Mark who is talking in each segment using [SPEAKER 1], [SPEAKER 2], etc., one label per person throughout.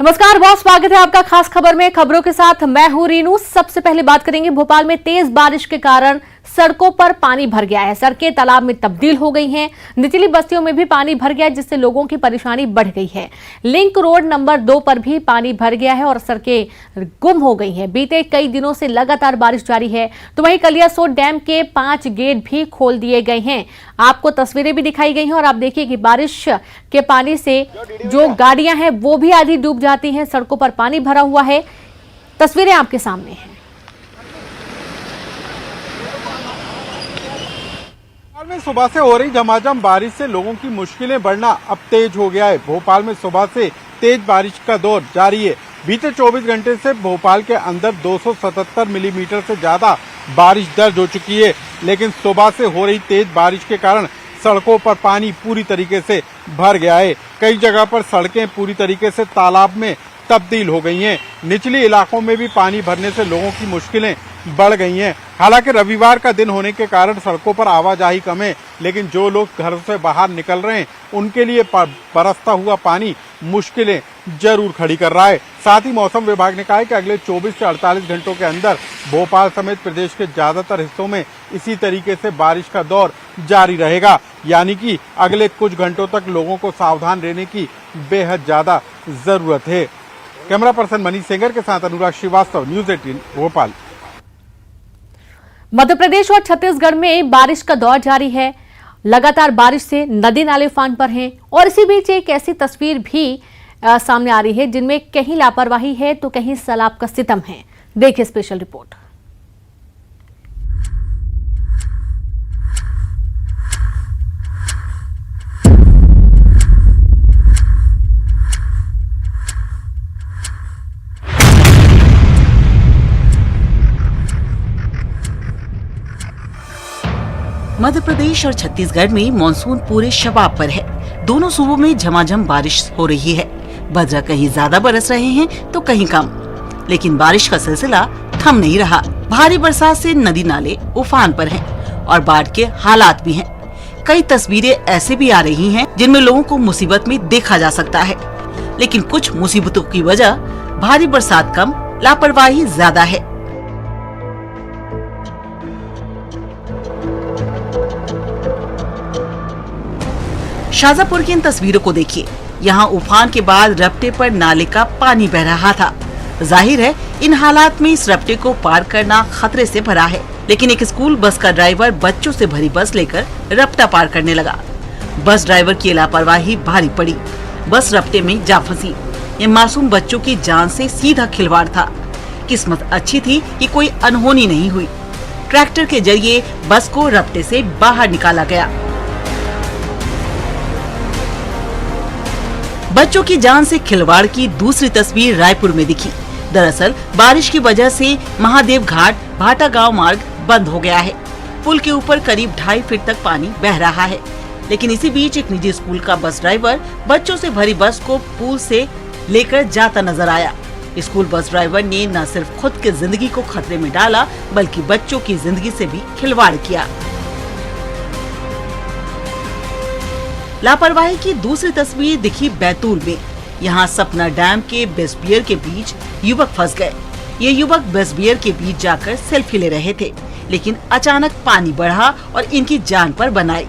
[SPEAKER 1] नमस्कार बहुत स्वागत है आपका खास खबर में। खबरों के साथ मैं हूं रीनू। सबसे पहले बात करेंगे भोपाल में तेज बारिश के कारण सड़कों पर पानी भर गया है। सड़कें तालाब में तब्दील हो गई हैं। निचली बस्तियों में भी पानी भर गया है, जिससे लोगों की परेशानी बढ़ गई है। लिंक रोड नंबर 2 पर भी पानी भर गया है और सड़कें गुम हो गई हैं। बीते कई दिनों से लगातार बारिश जारी है। तो वहीं कलियासोत डैम के 5 गेट भी खोल दिए गए हैं। आपको तस्वीरें भी दिखाई गई हैं और आप देखिए कि बारिश के पानी से जो गाड़ियां हैं वो भी आधी डूब जाती हैं। सड़कों पर पानी भरा हुआ है। तस्वीरें आपके सामने हैं।
[SPEAKER 2] भोपाल में सुबह से हो रही झमाझम बारिश से लोगों की मुश्किलें बढ़ना अब तेज हो गया है। भोपाल में सुबह से तेज बारिश का दौर जारी है। बीते 24 घंटे से भोपाल के अंदर 277 मिलीमीटर से ज्यादा बारिश दर्ज हो चुकी है। लेकिन सुबह से हो रही तेज बारिश के कारण सड़कों पर पानी पूरी तरीके से भर गया है। कई जगह पर सड़कें पूरी तरीके से तालाब में तब्दील हो गई हैं। निचले इलाकों में भी पानी भरने से लोगों की मुश्किलें बढ़ गई हैं। हालांकि रविवार का दिन होने के कारण सड़कों पर आवाजाही कम है, लेकिन जो लोग घर से बाहर निकल रहे हैं उनके लिए बरसता हुआ पानी मुश्किलें जरूर खड़ी कर रहा है। साथ ही मौसम विभाग ने कहा है कि अगले 24 से 48 घंटों के अंदर भोपाल समेत प्रदेश के ज्यादातर हिस्सों में इसी तरीके से बारिश का दौर जारी रहेगा। यानी कि अगले कुछ घंटों तक लोगों को सावधान रहने की बेहद ज्यादा जरूरत है। कैमरा पर्सन मनीष सेंगर के साथ अनुराग श्रीवास्तव, न्यूज 18 भोपाल।
[SPEAKER 1] मध्य प्रदेश और छत्तीसगढ़ में बारिश का दौर जारी है। लगातार बारिश से नदी नाले उफान पर हैं और इसी बीच एक ऐसी तस्वीर भी सामने आ रही है जिनमें कहीं लापरवाही है तो कहीं सैलाब का सितम है। देखिए स्पेशल रिपोर्ट।
[SPEAKER 3] मध्य प्रदेश और छत्तीसगढ़ में मानसून पूरे शबाब पर है। दोनों सूबों में झमाझम बारिश हो रही है। बदरा कहीं ज्यादा बरस रहे हैं तो कहीं कम, लेकिन बारिश का सिलसिला थम नहीं रहा। भारी बरसात से नदी नाले उफान पर हैं और बाढ़ के हालात भी हैं। कई तस्वीरें ऐसे भी आ रही हैं जिनमें लोगों को मुसीबत में देखा जा सकता है, लेकिन कुछ मुसीबतों की वजह भारी बरसात कम, लापरवाही ज्यादा है। शाजापुर की इन तस्वीरों को देखिए। यहाँ उफान के बाद रपटे पर नाले का पानी बह रहा था। जाहिर है इन हालात में इस रपटे को पार करना खतरे से भरा है, लेकिन एक स्कूल बस का ड्राइवर बच्चों से भरी बस लेकर रपटा पार करने लगा। बस ड्राइवर की लापरवाही भारी पड़ी। बस रपटे में जा फंसी। ये मासूम बच्चों की जान से सीधा खिलवाड़ था। किस्मत अच्छी थी कि कोई अनहोनी नहीं हुई। ट्रैक्टर के जरिए बस को रपटे से बाहर निकाला गया। बच्चों की जान से खिलवाड़ की दूसरी तस्वीर रायपुर में दिखी। दरअसल बारिश की वजह से महादेव घाट भाटा गांव मार्ग बंद हो गया है। पुल के ऊपर करीब 2.5 फीट तक पानी बह रहा है, लेकिन इसी बीच एक निजी स्कूल का बस ड्राइवर बच्चों से भरी बस को पुल से लेकर जाता नजर आया। स्कूल बस ड्राइवर ने न सिर्फ खुद की जिंदगी को खतरे में डाला, बल्कि बच्चों की जिंदगी से भी खिलवाड़ किया। लापरवाही की दूसरी तस्वीर दिखी बैतूल में। यहाँ सपना डैम के बेसबियर के बीच युवक फंस गए। ये युवक बेसबियर के बीच जाकर सेल्फी ले रहे थे, लेकिन अचानक पानी बढ़ा और इनकी जान पर बन आई।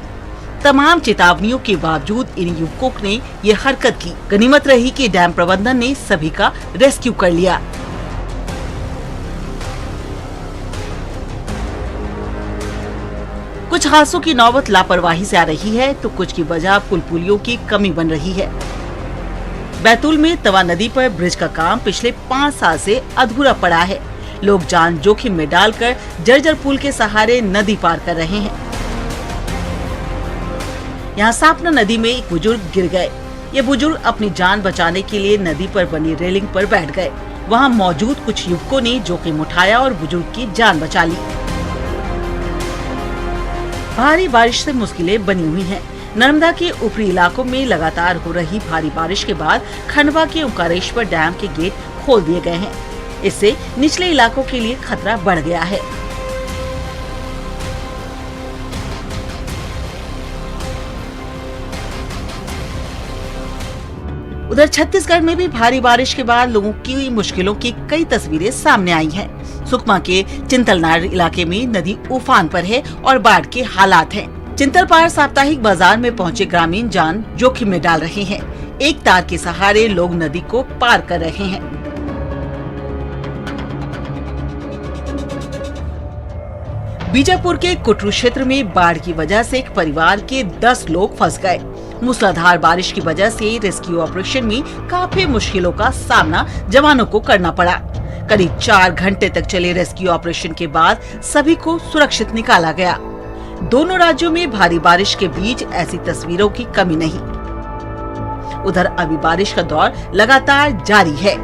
[SPEAKER 3] तमाम चेतावनियों के बावजूद इन युवकों ने ये हरकत की। गनीमत रही कि डैम प्रबंधन ने सभी का रेस्क्यू कर लिया। कुछ हादसों की नौबत लापरवाही से आ रही है तो कुछ की वजह पुल पुलियों की कमी बन रही है। बैतूल में तवा नदी पर ब्रिज का काम पिछले 5 साल से अधूरा पड़ा है। लोग जान जोखिम में डालकर जर्जर पुल के सहारे नदी पार कर रहे हैं। यहाँ सापना नदी में एक बुजुर्ग गिर गए। ये बुजुर्ग अपनी जान बचाने के लिए नदी पर बनी रेलिंग पर बैठ गए। वहाँ मौजूद कुछ युवकों ने जोखिम उठाया और बुजुर्ग की जान बचा ली। भारी बारिश से मुश्किलें बनी हुई हैं। नर्मदा के ऊपरी इलाकों में लगातार हो रही भारी बारिश के बाद खंडवा के ओंकारेश्वर डैम के गेट खोल दिए गए हैं। इससे निचले इलाकों के लिए खतरा बढ़ गया है। उधर छत्तीसगढ़ में भी भारी बारिश के बाद लोगों की मुश्किलों की कई तस्वीरें सामने आई हैं। सुकमा के चिंतलनार इलाके में नदी उफान पर है और बाढ़ के हालात हैं। चिंतलपार साप्ताहिक बाजार में पहुंचे ग्रामीण जान जोखिम में डाल रहे हैं। एक तार के सहारे लोग नदी को पार कर रहे हैं। बीजापुर के कुटरू क्षेत्र में बाढ़ की वजह से एक परिवार के 10 लोग फंस गए। मूसलाधार बारिश की वजह से रेस्क्यू ऑपरेशन में काफी मुश्किलों का सामना जवानों को करना पड़ा। करीब 4 घंटे तक चले रेस्क्यू ऑपरेशन के बाद सभी को सुरक्षित निकाला गया। दोनों राज्यों में भारी बारिश के बीच ऐसी तस्वीरों की कमी नहीं। उधर अभी बारिश का दौर लगातार जारी है।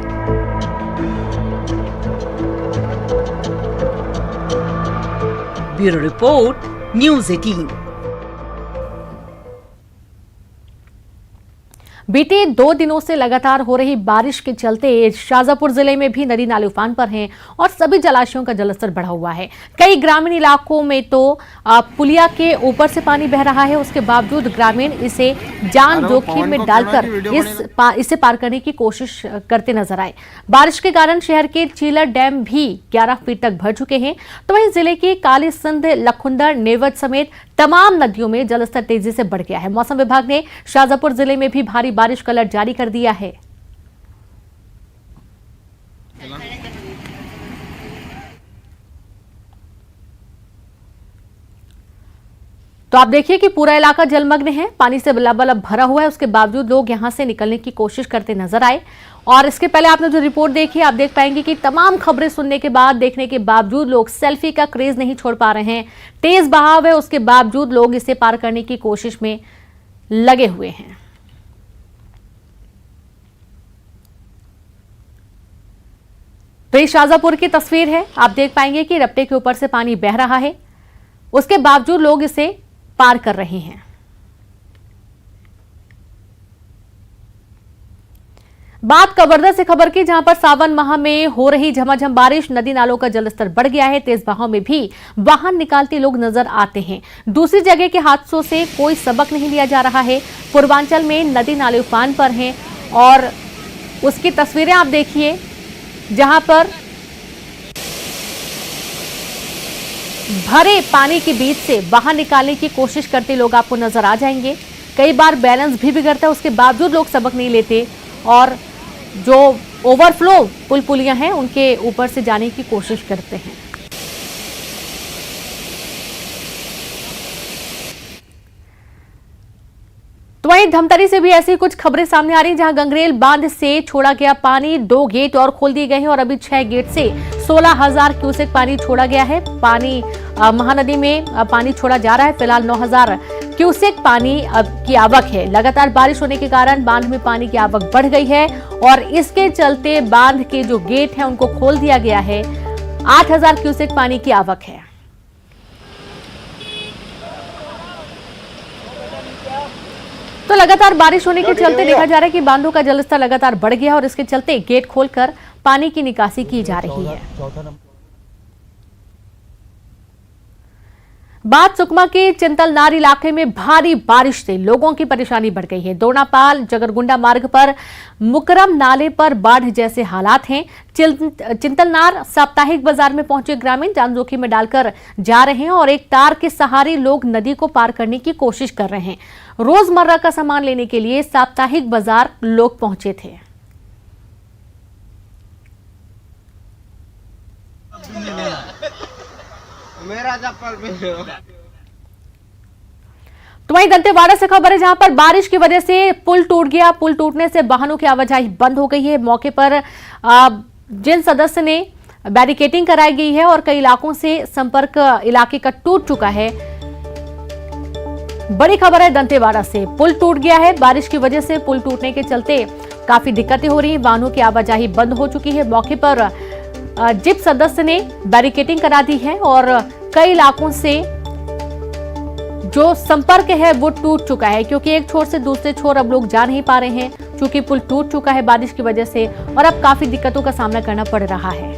[SPEAKER 3] Bureau report, news 18।
[SPEAKER 1] बीते 2 दिनों से लगातार हो रही बारिश के चलते शाजापुर जिले में भी नदी नाले उफान पर हैं और सभी जलाशयों का जलस्तर बढ़ा हुआ है। कई ग्रामीण इलाकों में तो पुलिया के ऊपर से पानी बह रहा है। उसके बावजूद ग्रामीण इसे जान जोखिम में डालकर इसे पार करने की कोशिश करते नजर आए। बारिश के कारण शहर के चीलर डैम भी 11 फीट तक भर चुके हैं। तो वहीं जिले की कालीसिंध, लखुंदर, नेवत समेत तमाम नदियों में जलस्तर तेजी से बढ़ गया है। मौसम विभाग ने शाजापुर जिले में भी भारी बारिश का अलर्ट जारी कर दिया है। तो आप देखिए कि पूरा इलाका जलमग्न है, पानी से लबालब भरा हुआ है। उसके बावजूद लोग यहां से निकलने की कोशिश करते नजर आए। और इसके पहले आपने जो रिपोर्ट देखी, आप देख पाएंगे कि तमाम खबरें सुनने के बाद, देखने के बावजूद लोग सेल्फी का क्रेज नहीं छोड़ पा रहे हैं। तेज बहाव है, उसके बावजूद लोग इसे पार करने की कोशिश में लगे हुए हैं। तो ये शाजापुर की तस्वीर है। आप देख पाएंगे कि रपटे के ऊपर से पानी बह रहा है, उसके बावजूद लोग इसे पार कर रहे हैं। बात कवर्धा से खबर की, जहां पर सावन माह में हो रही झमाझम बारिश, नदी नालों का जलस्तर बढ़ गया है। तेज बहाव में भी वाहन निकालते लोग नजर आते हैं। दूसरी जगह के हादसों से कोई सबक नहीं लिया जा रहा है। पूर्वांचल में नदी नाले उफान पर हैं और उसकी तस्वीरें आप देखिए, जहां पर भरे पानी के बीच से बाहर निकालने की कोशिश करते लोग आपको नजर आ जाएंगे। कई बार बैलेंस भी बिगड़ता है, उसके बावजूद लोग सबक नहीं लेते और जो ओवरफ्लो पुलियां हैं उनके ऊपर से जाने की कोशिश करते हैं। तो वहीं धमतरी से भी ऐसी कुछ खबरें सामने आ रही हैं, जहां गंगरेल बांध से छोड़ा गया पानी, 2 गेट और खोल दिए गए हैं और अभी 6 गेट से 16,000 क्यूसेक पानी छोड़ा गया है। पानी महानदी में पानी छोड़ा जा रहा है। फिलहाल 9,000 क्यूसेक पानी की आवक है। लगातार बारिश होने के कारण बांध में पानी की आवक बढ़ गई है और इसके चलते बांध के जो गेट हैं उनको खोल दिया गया है। 8,000 क्यूसेक पानी की आवक है। तो लगातार बारिश होने के चलते देखा जा रहा है कि बांधों का जलस्तर लगातार बढ़ गया और इसके चलते गेट खोलकर पानी की निकासी की जा रही है। बात सुकमा के चिंतलनार इलाके में भारी बारिश से लोगों की परेशानी बढ़ गई है। दोनापाल जगरगुंडा मार्ग पर मुकरम नाले पर बाढ़ जैसे हालात हैं। चिंतलनार साप्ताहिक बाजार में पहुंचे ग्रामीण जान जोखिम में डालकर जा रहे हैं और एक तार के सहारे लोग नदी को पार करने की कोशिश कर रहे हैं। रोजमर्रा का सामान लेने के लिए साप्ताहिक बाजार लोग पहुंचे थे।
[SPEAKER 4] मेरा चप्पल भी
[SPEAKER 1] तो वहीं दंतेवाड़ा से खबर है, जहां पर बारिश की वजह से पुल टूट गया। पुल टूटने से वाहनों की आवाजाही बंद हो गई है। मौके पर जिन सदस्य ने बैरिकेडिंग कराई गई है और कई इलाकों से संपर्क इलाके का टूट चुका है। बड़ी खबर है दंतेवाड़ा से, पुल टूट गया है। बारिश की वजह से पुल टूटने के चलते काफी दिक्कतें हो रही हैं, वाहनों की आवाजाही बंद हो चुकी है। मौके पर जिप सदस्य ने बैरिकेडिंग करा दी है और कई इलाकों से जो संपर्क है वो टूट चुका है, क्योंकि एक छोर से दूसरे छोर अब लोग जा नहीं पा रहे हैं, क्योंकि पुल टूट चुका है बारिश की वजह से और अब काफी दिक्कतों का सामना करना पड़ रहा है।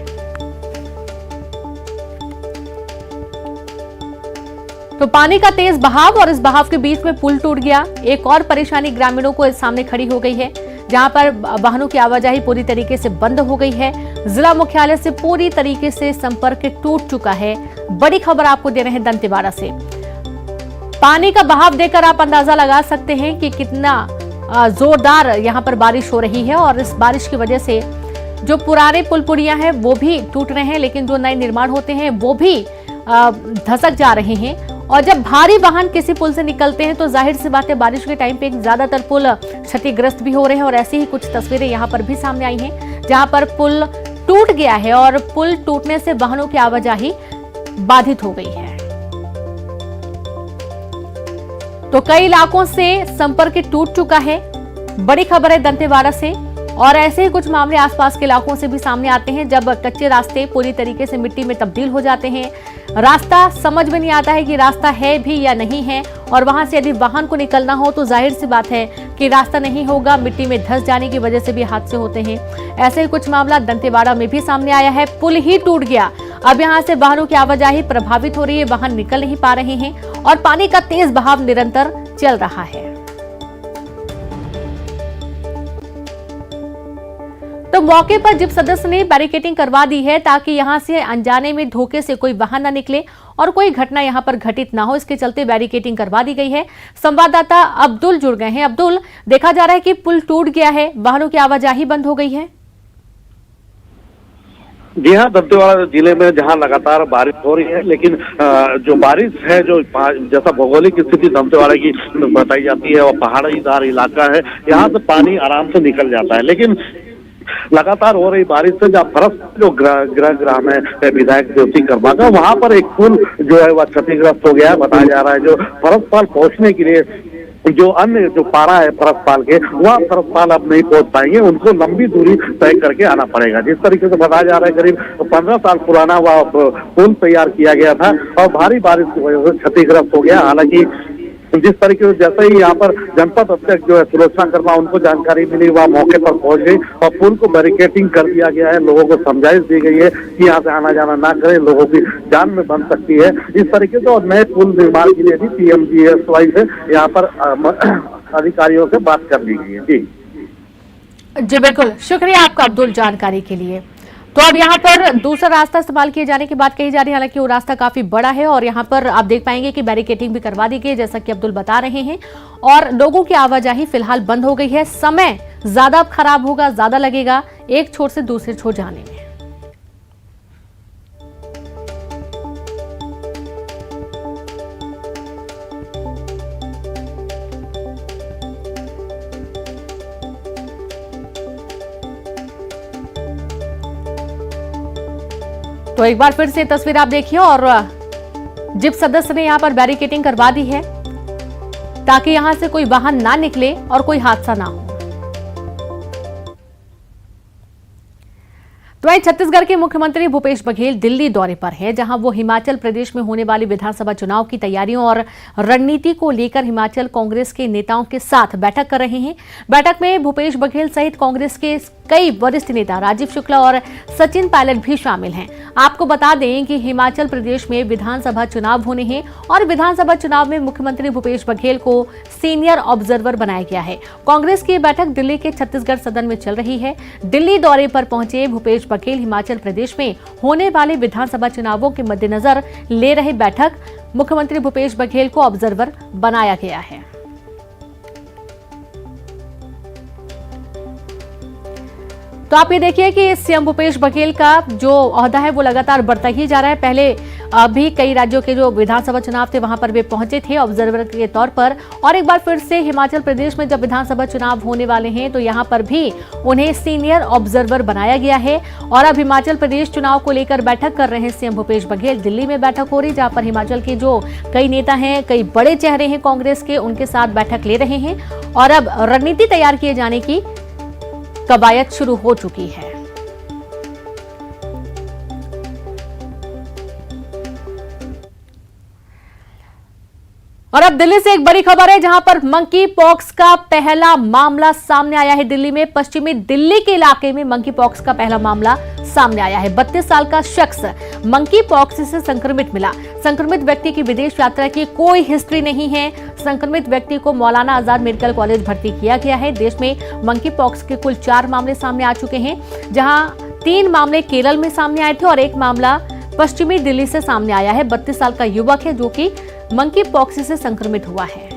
[SPEAKER 1] तो पानी का तेज बहाव और इस बहाव के बीच में पुल टूट गया। एक और परेशानी ग्रामीणों को सामने खड़ी हो गई है। जहां पर वाहनों की आवाजाही पूरी तरीके से बंद हो गई है। जिला मुख्यालय से पूरी तरीके से संपर्क टूट चुका है। बड़ी खबर आपको दे रहे हैं दंतेवाड़ा से। पानी का बहाव देखकर आप अंदाजा लगा सकते हैं कि कितना जोरदार यहां पर बारिश हो रही है और इस बारिश की वजह से जो पुराने पुल पुलियां हैं वो भी टूट रहे हैं, लेकिन जो नए निर्माण होते हैं वो भी धसक जा रहे हैं। और जब भारी वाहन किसी पुल से निकलते हैं तो जाहिर सी बात है बारिश के टाइम पे ज्यादातर पुल क्षतिग्रस्त भी हो रहे हैं और ऐसी ही कुछ तस्वीरें यहां पर भी सामने आई हैं जहां पर पुल टूट गया है और पुल टूटने से वाहनों की आवाजाही बाधित हो गई है। तो कई इलाकों से संपर्क टूट चुका है। बड़ी खबर है दंतेवाड़ा से और ऐसे ही कुछ मामले आसपास के इलाकों से भी सामने आते हैं जब कच्चे रास्ते पूरी तरीके से मिट्टी में तब्दील हो जाते हैं। रास्ता समझ में नहीं आता है कि रास्ता है भी या नहीं है और वहां से यदि वाहन को निकलना हो तो जाहिर सी बात है कि रास्ता नहीं होगा, मिट्टी में धंस जाने की वजह से भी हादसे होते हैं। ऐसे ही कुछ मामला दंतेवाड़ा में भी सामने आया है। पुल ही टूट गया, अब यहां से वाहनों की आवाजाही प्रभावित हो रही है, वाहन निकल नहीं पा रहे हैं और पानी का तेज बहाव निरंतर चल रहा है। तो मौके पर जिप सदस्य ने बैरिकेडिंग करवा दी है ताकि यहां से अनजाने में धोखे से कोई वाहन न निकले और कोई घटना यहां पर घटित ना हो, इसके चलते बैरिकेडिंग करवा दी गई है। संवाददाता अब्दुल जुड़ गए हैं। अब्दुल, देखा जा रहा है कि पुल टूट गया है, वाहनों की आवाजाही बंद हो गई है।
[SPEAKER 5] जी हाँ, दंतेवाड़ा जिले में जहां लगातार बारिश हो रही है, लेकिन जो बारिश है, जो जैसा भौगोलिक स्थिति दंतेवाड़ा की बताई जाती है और पहाड़ीदार इलाका है, यहाँ से पानी आराम से निकल जाता है। लेकिन लगातार हो रही बारिश से जहाँ फरस जो ग्राम है विधायक ज्योति कर्मा का, वहां पर एक पुल जो है वह क्षतिग्रस्त हो गया है। बताया जा रहा है जो फरसपाल पहुंचने के लिए जो अन्य जो पारा है फरसपाल के, वहाँ फरसपाल अब नहीं पहुंच पाएंगे, उनको लंबी दूरी तय करके आना पड़ेगा। जिस तरीके से बताया जा रहा है करीब 15 साल पुराना वह पुल तैयार किया गया था और भारी बारिश की वजह से क्षतिग्रस्त हो गया। हालांकि जिस तरीके से जैसे ही यहाँ पर जनपद अध्यक्ष जो है सुलोचना कर्मा, उनको जानकारी मिली, वह मौके पर पहुंच गई और पुल को बैरिकेडिंग कर दिया गया है। लोगों को समझाइश दी गई है कि यहाँ से आना जाना ना करें, लोगों की जान में बन सकती है इस तरीके से। और नए पुल निर्माण के लिए भी PMGSY से यहाँ पर अधिकारियों से बात कर ली गई है।
[SPEAKER 1] जी बिल्कुल, शुक्रिया आपका अब्दुल जानकारी के लिए। तो अब यहाँ पर दूसरा रास्ता इस्तेमाल किए जाने की बात कही जा रही है, हालांकि वो रास्ता काफी बड़ा है और यहाँ पर आप देख पाएंगे कि बैरिकेडिंग भी करवा दी गई है, जैसा कि अब्दुल बता रहे हैं, और लोगों की आवाजाही फिलहाल बंद हो गई है। समय ज्यादा खराब होगा, ज्यादा लगेगा एक छोर से दूसरे छोर जाने में। तो एक बार फिर से तस्वीर आप देखिए और जिप सदस्य ने यहां पर बैरिकेडिंग करवा दी है ताकि यहां से कोई वाहन ना निकले और कोई हादसा ना हो। तो वहीं छत्तीसगढ़ के मुख्यमंत्री भूपेश बघेल दिल्ली दौरे पर हैं, जहां वो हिमाचल प्रदेश में होने वाली विधानसभा चुनाव की तैयारियों और रणनीति को लेकर हिमाचल कांग्रेस के नेताओं के साथ बैठक कर रहे हैं। बैठक में भूपेश बघेल सहित कांग्रेस के कई वरिष्ठ नेता राजीव शुक्ला और सचिन पायलट भी शामिल हैं। आपको बता दें कि हिमाचल प्रदेश में विधानसभा चुनाव होने हैं और विधानसभा चुनाव में मुख्यमंत्री भूपेश बघेल को सीनियर ऑब्जर्वर बनाया गया है। कांग्रेस की बैठक दिल्ली के छत्तीसगढ़ सदन में चल रही है। दिल्ली दौरे पर पहुंचे भूपेश बघेल हिमाचल प्रदेश में होने वाले विधानसभा चुनावों के मद्देनजर ले रहे बैठक। मुख्यमंत्री भूपेश बघेल को ऑब्जर्वर बनाया गया है। तो आप ये देखिए कि सीएम भूपेश बघेल का जो ओहदा है वो लगातार बढ़ता ही जा रहा है। पहले भी कई राज्यों के जो विधानसभा चुनाव थे वहां पर वे पहुंचे थे ऑब्जर्वर के तौर पर, और एक बार फिर से हिमाचल प्रदेश में जब विधानसभा चुनाव होने वाले हैं तो यहां पर भी उन्हें सीनियर ऑब्जर्वर बनाया गया है। और अब हिमाचल प्रदेश चुनाव को लेकर बैठक कर रहे हैं सीएम भूपेश बघेल। दिल्ली में बैठक हो रही जहां पर हिमाचल के जो कई नेता हैं, कई बड़े चेहरे हैं कांग्रेस के, उनके साथ बैठक ले रहे हैं और अब रणनीति तैयार किए जाने की कवायद शुरू हो चुकी है। और अब दिल्ली से एक बड़ी खबर है जहां पर मंकी पॉक्स का पहला मामला सामने आया है। दिल्ली में पश्चिमी दिल्ली के इलाके में मंकी पॉक्स का पहला मामला सामने आया है। 32 साल का शख्स मंकी पॉक्स से संक्रमित मिला। संक्रमित व्यक्ति की विदेश यात्रा की कोई हिस्ट्री नहीं है। संक्रमित व्यक्ति को मौलाना आजाद मेडिकल कॉलेज भर्ती किया गया है। देश में मंकी पॉक्स के कुल 4 मामले सामने आ चुके हैं, जहां 3 मामले केरल में सामने आए थे और 1 मामला पश्चिमी दिल्ली से सामने आया है। 32 साल का युवक है जो कि मंकी पॉक्स से संक्रमित हुआ है।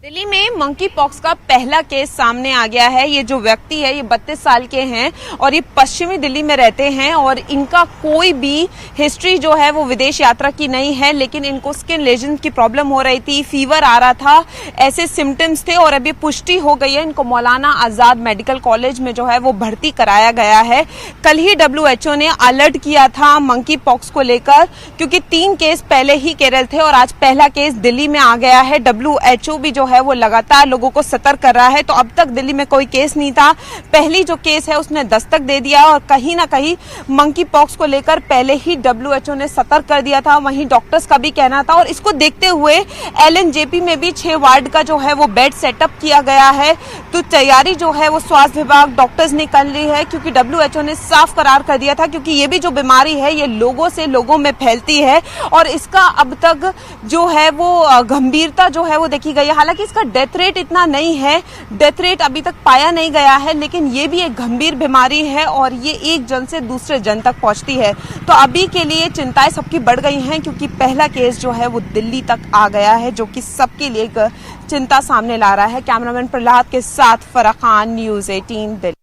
[SPEAKER 6] दिल्ली में मंकी पॉक्स का पहला केस सामने आ गया है। ये जो व्यक्ति है ये 32 साल के हैं और ये पश्चिमी दिल्ली में रहते हैं और इनका कोई भी हिस्ट्री जो है वो विदेश यात्रा की नहीं है, लेकिन इनको स्किन लेजन की प्रॉब्लम हो रही थी, फीवर आ रहा था, ऐसे सिम्टम्स थे और अभी पुष्टि हो गई है। इनको मौलाना आजाद मेडिकल कॉलेज में जो है वो भर्ती कराया गया है। कल ही WHO ने अलर्ट किया था मंकी पॉक्स को लेकर, क्योंकि 3 केस पहले ही केरल थे और आज पहला केस दिल्ली में आ गया है। WHO भी जो है वो लगातार लोगों को सतर्क कर रहा है। तो अब तक दिल्ली में कोई केस नहीं था, पहली जो केस है उसने दस्तक दे दिया और कहीं ना कहीं मंकी पॉक्स को लेकर पहले ही WHO ने सतर्क कर दिया था। वहीं डॉक्टर्स का भी कहना था और इसको देखते हुए LNJP में भी 6 वार्ड का जो है वो बेड सेटअप किया गया है। तो तैयारी जो है वो स्वास्थ्य विभाग, डॉक्टर्स ने कर ली है, क्योंकि WHO ने साफ करार कर दिया था, क्योंकि ये भी जो बीमारी है ये लोगों से लोगों में फैलती है और इसका अब तक जो है वो गंभीरता जो है वो देखी गई है। हालांकि इसका डेथ रेट इतना नहीं है, डेथ रेट अभी तक पाया नहीं गया है, लेकिन ये भी एक गंभीर बीमारी है और ये एक जन से दूसरे जन तक पहुंचती है। तो अभी के लिए चिंताएं सबकी बढ़ गई हैं, क्योंकि पहला केस जो है वो दिल्ली तक आ गया है, जो कि सबके लिए एक चिंता सामने ला रहा है। कैमरामैन प्रहलाद के साथ फराह खान, न्यूज़ 18 दिल्ली।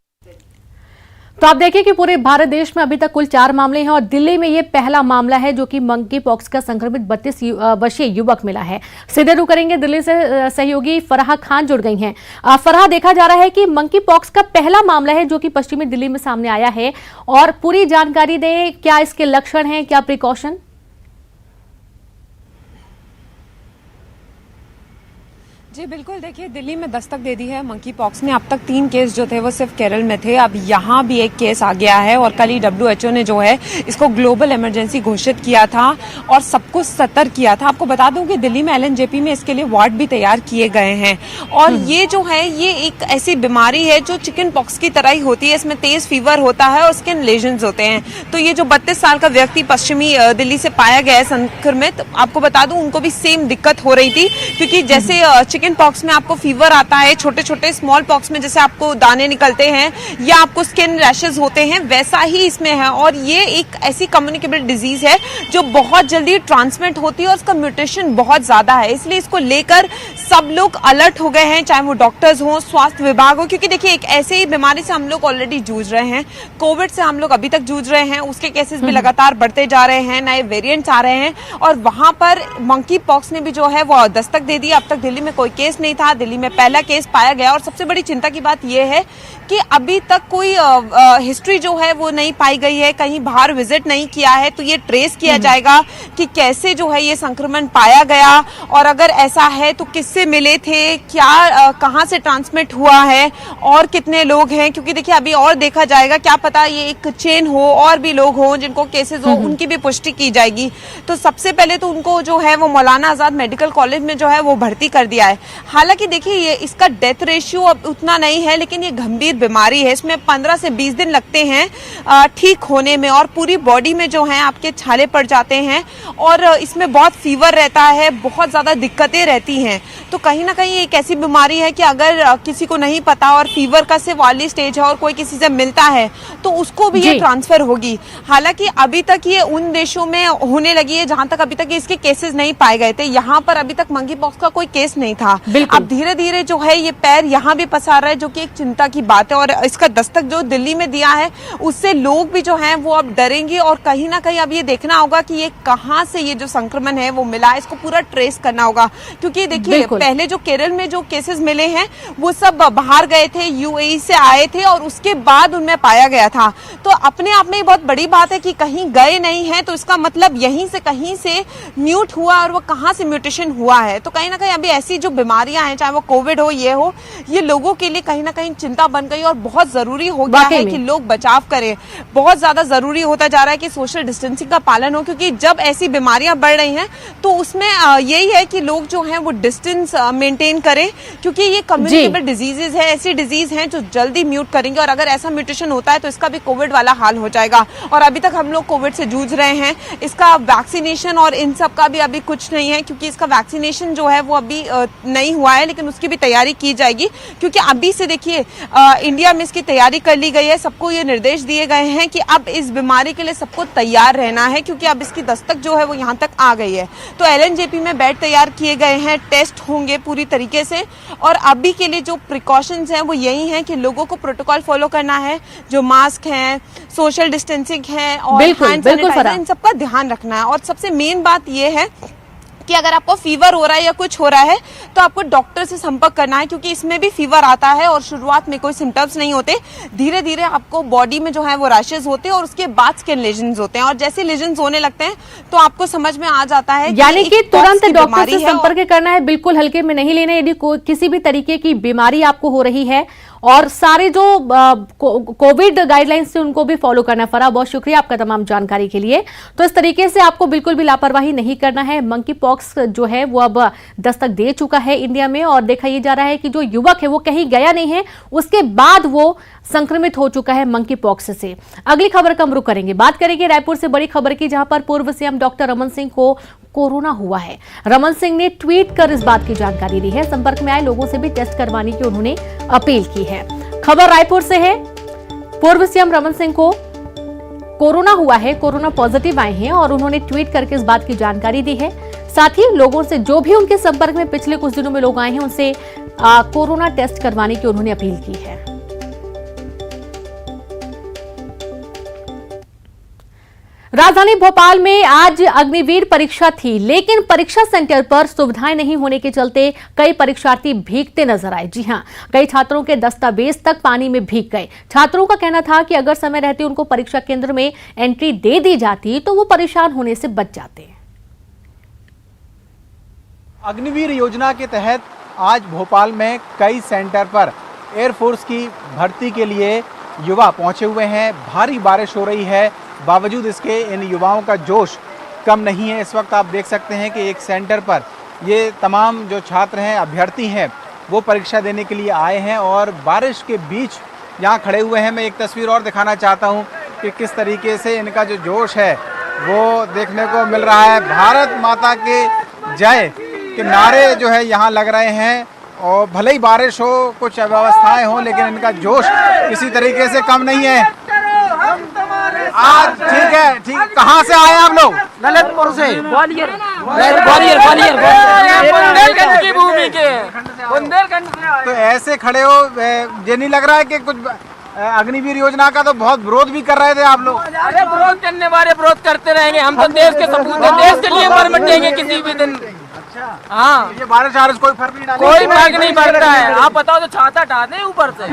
[SPEAKER 1] तो आप देखिए कि पूरे भारत देश में अभी तक कुल 4 मामले हैं और दिल्ली में ये पहला मामला है जो कि मंकी पॉक्स का संक्रमित 32 वर्षीय युवक मिला है। सीधे रुख करेंगे, दिल्ली से सहयोगी फराह खान जुड़ गई हैं। फराह, देखा जा रहा है कि मंकी पॉक्स का पहला मामला है जो कि पश्चिमी दिल्ली में सामने आया है और पूरी जानकारी दें, क्या इसके लक्षण हैं, क्या प्रिकॉशन?
[SPEAKER 6] जी बिल्कुल, देखिए दिल्ली में दस्तक दे दी है मंकी पॉक्स ने। अब तक 3 केस जो थे वो सिर्फ केरल में थे, अब यहाँ भी एक केस आ गया है और कल ही WHO ने जो है इसको ग्लोबल इमरजेंसी घोषित किया था और सबको सतर्क किया था। आपको बता दूं कि दिल्ली में LNJP में इसके लिए वार्ड भी तैयार किए गए हैं और ये जो है ये एक ऐसी बीमारी है जो चिकन पॉक्स की तरह ही होती है। इसमें तेज फीवर होता है और स्किन लेजन्स होते हैं। तो ये जो 32 साल का व्यक्ति पश्चिमी दिल्ली से पाया गया है संक्रमित, आपको बता दूं उनको भी सेम दिक्कत हो रही थी, क्योंकि जैसे चिकन पॉक्स में आपको फीवर आता है, छोटे छोटे स्मॉल पॉक्स में जैसे आपको दाने निकलते हैं या आपको स्किन रैशेस होते हैं, वैसा ही इसमें है। और ये एक ऐसी कम्युनिकेबल डिजीज है जो बहुत जल्दी ट्रांसमिट होती है और इसका म्यूटेशन बहुत ज्यादा है, इसलिए इसको लेकर सब लोग अलर्ट हो गए हैं, चाहे वो डॉक्टर्स हो, स्वास्थ्य विभाग हो, क्योंकि देखिए एक ऐसे ही बीमारी से हम लोग ऑलरेडी जूझ रहे हैं। कोविड से हम लोग अभी तक जूझ रहे हैं, उसके केसेस भी लगातार बढ़ते जा रहे हैं, नए वेरिएंट्स आ रहे हैं और वहां पर मंकी पॉक्स ने भी जो है वो दस्तक दे दी। अब तक दिल्ली में कोई केस नहीं था, दिल्ली में पहला केस पाया गया और सबसे बड़ी चिंता की बात यह है कि अभी तक कोई हिस्ट्री जो है वो नहीं पाई गई है, कहीं बाहर विजिट नहीं किया है। तो ये ट्रेस किया जाएगा कि कैसे जो है ये संक्रमण पाया गया और अगर ऐसा है तो किससे मिले थे, क्या कहां से ट्रांसमिट हुआ है और कितने लोग हैं, क्योंकि देखिए अभी और देखा जाएगा, क्या पता ये एक चेन हो और भी लोग हों जिनको केसेस हो, उनकी भी पुष्टि की जाएगी। तो सबसे पहले तो उनको जो है वो मौलाना आजाद मेडिकल कॉलेज में जो है वो भर्ती कर दिया है। हालांकि देखिए ये इसका डेथ रेशियो अब उतना नहीं है, लेकिन ये गंभीर बीमारी है, इसमें 15 से 20 दिन लगते हैं ठीक होने में और पूरी बॉडी में जो है आपके छाले पड़ जाते हैं और इसमें बहुत फीवर रहता है, बहुत ज्यादा दिक्कतें रहती हैं। तो कहीं ना कहीं एक ऐसी बीमारी है कि अगर किसी को नहीं पता और फीवर का सिर्फ वाली स्टेज है और कोई किसी से मिलता है तो उसको भी ये ट्रांसफर होगी। हालांकि अभी तक ये उन देशों में होने लगी है जहां तक अभी तक इसके केसेस नहीं पाए गए थे, यहाँ पर अभी तक मंकी पॉक्स का कोई केस नहीं था। अब धीरे धीरे जो है ये पैर यहाँ भी पसार रहा है, जो कि एक चिंता की बात है और इसका दस्तक जो दिल्ली में दिया है उससे लोग भी जो हैं वो अब डरेंगे और कहीं ना कहीं अब ये देखना होगा कि ये कहां से ये जो संक्रमण है वो मिला, इसको पूरा ट्रेस करना होगा। क्योंकि देखिए पहले जो केरल में जो केसेस मिले हैं वो सब बाहर गए थे, UAE से आए थे और उसके बाद उनमें पाया गया था। तो अपने आप में बहुत बड़ी बात है कि कहीं गए नहीं है, तो इसका मतलब यहीं से कहीं से म्यूट हुआ और वो कहां से म्यूटेशन हुआ है। तो कहीं ना कहीं अभी ऐसी जो बीमारियां हैं, चाहे वो कोविड हो, ये लोगों के लिए कहीं ना कहीं चिंता बन गई और बहुत जरूरी हो गया है कि लोग बचाव करें। बहुत ज्यादा जरूरी होता जा रहा है कि सोशल डिस्टेंसिंग का पालन हो, क्योंकि जब ऐसी बीमारियां बढ़ रही हैं तो उसमें यही है कि लोग जो हैं वो डिस्टेंस डिस्टेंस मेंटेन करें, क्योंकि ये कम्युनिकेबल डिजीजेज है, ऐसी डिजीज हैं जो जल्दी म्यूट करेंगे, और अगर ऐसा म्यूटेशन होता है तो इसका भी कोविड वाला हाल हो जाएगा। और अभी तक हम लोग कोविड से जूझ रहे हैं, इसका वैक्सीनेशन और इन सब का भी अभी कुछ नहीं है, क्योंकि इसका वैक्सीनेशन जो है वो अभी नहीं हुआ है, लेकिन उसकी भी तैयारी की जाएगी, क्योंकि अभी से देखिए इंडिया में इसकी तैयारी कर ली गई है। सबको ये निर्देश दिए गए हैं कि अब इस बीमारी के लिए सबको तैयार रहना है, क्योंकि अब इसकी दस्तक जो है वो यहाँ तक आ गई है। तो LNJP में बेड तैयार किए गए हैं, टेस्ट होंगे पूरी तरीके से, और अभी के लिए जो प्रिकॉशंस हैं वो यही हैं कि लोगों को प्रोटोकॉल फॉलो करना है, जो मास्क हैं, सोशल डिस्टेंसिंग है और हैंड सैनिटाइजर, इन सबका ध्यान रखना है। और सबसे मेन बात ये है कि अगर आपको फीवर हो रहा है या कुछ हो रहा है तो आपको डॉक्टर से संपर्क करना है, क्योंकि इसमें भी फीवर आता है और शुरुआत में कोई सिम्टम्स नहीं होते, धीरे धीरे आपको बॉडी में जो है वो रैशेस होते हैं और उसके बाद स्किन लेजन्स होते हैं, और जैसे लेजन्स होने लगते हैं तो आपको समझ में आ जाता है,
[SPEAKER 1] यानी कि तुरंत डॉक्टर से संपर्क करना है, बिल्कुल हल्के में नहीं लेना। यदि किसी भी तरीके की बीमारी आपको हो रही है, और सारे जो कोविड गाइडलाइंस से उनको भी फॉलो करना है। फराह, बहुत शुक्रिया आपका तमाम जानकारी के लिए। तो इस तरीके से आपको बिल्कुल भी लापरवाही नहीं करना है। मंकी पॉक्स जो है वो अब दस्तक दे चुका है इंडिया में, और देखा यह जा रहा है कि जो युवक है वो कहीं गया नहीं है, उसके बाद वो संक्रमित हो चुका है मंकी पॉक्स से। अगली खबर का हम रुख करेंगे, बात करेंगे रायपुर से बड़ी खबर की, जहां पर पूर्व सीएम डॉक्टर रमन सिंह को कोरोना हुआ है। रमन सिंह ने ट्वीट कर इस बात की जानकारी दी है। संपर्क में आए लोगों से भी टेस्ट करवाने की उन्होंने अपील की है। खबर रायपुर से है, पूर्व सीएम रमन सिंह को कोरोना हुआ है, कोरोना पॉजिटिव आए हैं, और उन्होंने ट्वीट करके इस बात की जानकारी दी है। साथ ही लोगों से, जो भी उनके संपर्क में पिछले कुछ दिनों में लोग आए हैं, उनसे कोरोना टेस्ट करवाने की उन्होंने अपील की है। राजधानी भोपाल में आज अग्निवीर परीक्षा थी, लेकिन परीक्षा सेंटर पर सुविधाएं नहीं होने के चलते कई परीक्षार्थी भीगते नजर आए। जी हां, कई छात्रों के दस्तावेज तक पानी में भीग गए। छात्रों का कहना था कि अगर समय रहते उनको परीक्षा केंद्र में एंट्री दे दी जाती तो वो परेशान होने से बच जाते।
[SPEAKER 7] अग्निवीर योजना के तहत आज भोपाल में कई सेंटर पर एयरफोर्स की भर्ती के लिए युवा पहुंचे हुए हैं। भारी बारिश हो रही है, बावजूद इसके इन युवाओं का जोश कम नहीं है। इस वक्त आप देख सकते हैं कि एक सेंटर पर ये तमाम जो छात्र हैं, अभ्यर्थी हैं, वो परीक्षा देने के लिए आए हैं और बारिश के बीच यहाँ खड़े हुए हैं। मैं एक तस्वीर और दिखाना चाहता हूँ कि किस तरीके से इनका जो जोश है वो देखने को मिल रहा है। भारत माता के जय के नारे जो है यहाँ लग रहे हैं, और भले ही बारिश हो, कुछ अव्यवस्थाएं हों, लेकिन इनका जोश किसी तरीके से कम नहीं है। आज ठीक है, ठीक। कहाँ से आए आप लोग?
[SPEAKER 8] ललितपुर से। ग्वालियर बुंदेलखंड की भूमि के, बुंदेलखंड से।
[SPEAKER 7] तो ऐसे खड़े हो, ये नहीं लग रहा है कि कुछ अग्निवीर योजना का तो बहुत विरोध भी कर रहे थे आप लोग?
[SPEAKER 8] अरे विरोध करने वाले विरोध करते रहेंगे, हम तो देश के सपूत हैं, देश के लिए मर मिटेंगे किसी भी दिन। हाँ,
[SPEAKER 7] ये बारिश आ रही, कोई फर्क नहीं डालेगा,
[SPEAKER 8] कोई फर्क नहीं पड़ता है। आप बताओ तो छाता हटा दें ऊपर से।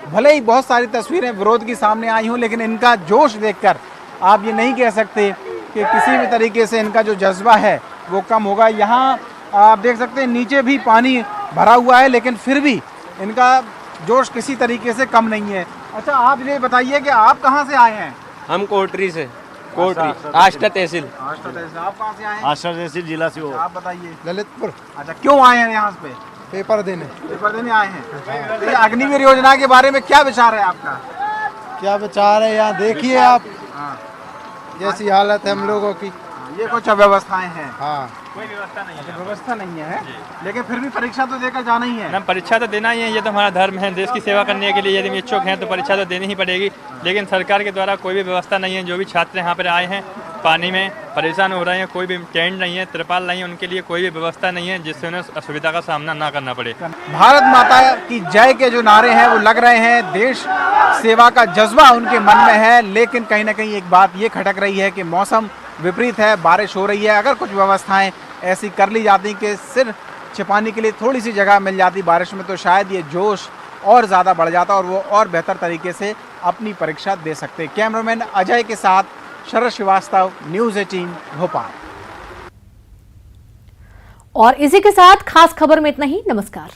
[SPEAKER 7] भले ही बहुत सारी तस्वीरें विरोध की सामने आई हूँ, लेकिन इनका जोश देखकर आप ये नहीं कह सकते कि किसी भी तरीके से इनका जो जज्बा है वो कम होगा। यहाँ आप देख सकते हैं नीचे भी पानी भरा हुआ है, लेकिन फिर भी इनका जोश किसी तरीके से कम नहीं है। अच्छा, आप ये बताइए कि आप कहाँ से आए हैं?
[SPEAKER 9] हम कोटरी से, कोटरी आष्टा तहसील।
[SPEAKER 7] आप कहाँ से आए हैं?
[SPEAKER 9] आष्टा तहसील जिला से हो।
[SPEAKER 7] आप बताइए।
[SPEAKER 10] ललितपुर।
[SPEAKER 7] अच्छा, क्यों आए हैं यहाँ पे?
[SPEAKER 10] पेपर देने
[SPEAKER 7] आए हैं। तो ये अग्निवीर योजना के बारे में क्या विचार है आपका?
[SPEAKER 10] क्या विचार है, यहाँ देखिए आप जैसी हालत है हम लोगों की।
[SPEAKER 7] ये कुछ अव्यवस्थाएं हैं।
[SPEAKER 10] हाँ,
[SPEAKER 7] कोई व्यवस्था नहीं है। व्यवस्था नहीं है, लेकिन फिर भी परीक्षा तो देकर जाना ही है।
[SPEAKER 11] ना, परीक्षा तो देना ही है, ये तो हमारा धर्म है। देश की सेवा करने के लिए यदि इच्छुक हैं तो परीक्षा तो देनी ही पड़ेगी, लेकिन सरकार के द्वारा कोई भी व्यवस्था नहीं है। जो भी छात्र यहाँ पर आए हैं पानी में परेशान हो रहे हैं, कोई भी टेंट नहीं है, तिरपाल नहीं है, उनके लिए कोई भी व्यवस्था नहीं है जिससे उन्हें असुविधा का सामना ना करना पड़े।
[SPEAKER 7] भारत माता की जय के जो नारे हैं वो लग रहे हैं, देश सेवा का जज्बा उनके मन में है, लेकिन कहीं ना कहीं एक बात ये खटक रही है कि मौसम विपरीत है, बारिश हो रही है। अगर कुछ व्यवस्थाएं ऐसी कर ली जाती कि सिर छिपाने के लिए थोड़ी सी जगह मिल जाती बारिश में, तो शायद ये जोश और ज़्यादा बढ़ जाता और वो और बेहतर तरीके से अपनी परीक्षा दे सकते। कैमरामैन अजय के साथ शरद श्रीवास्तव, न्यूज़ 18 भोपाल।
[SPEAKER 1] और इसी के साथ खास खबर में इतना ही। नमस्कार।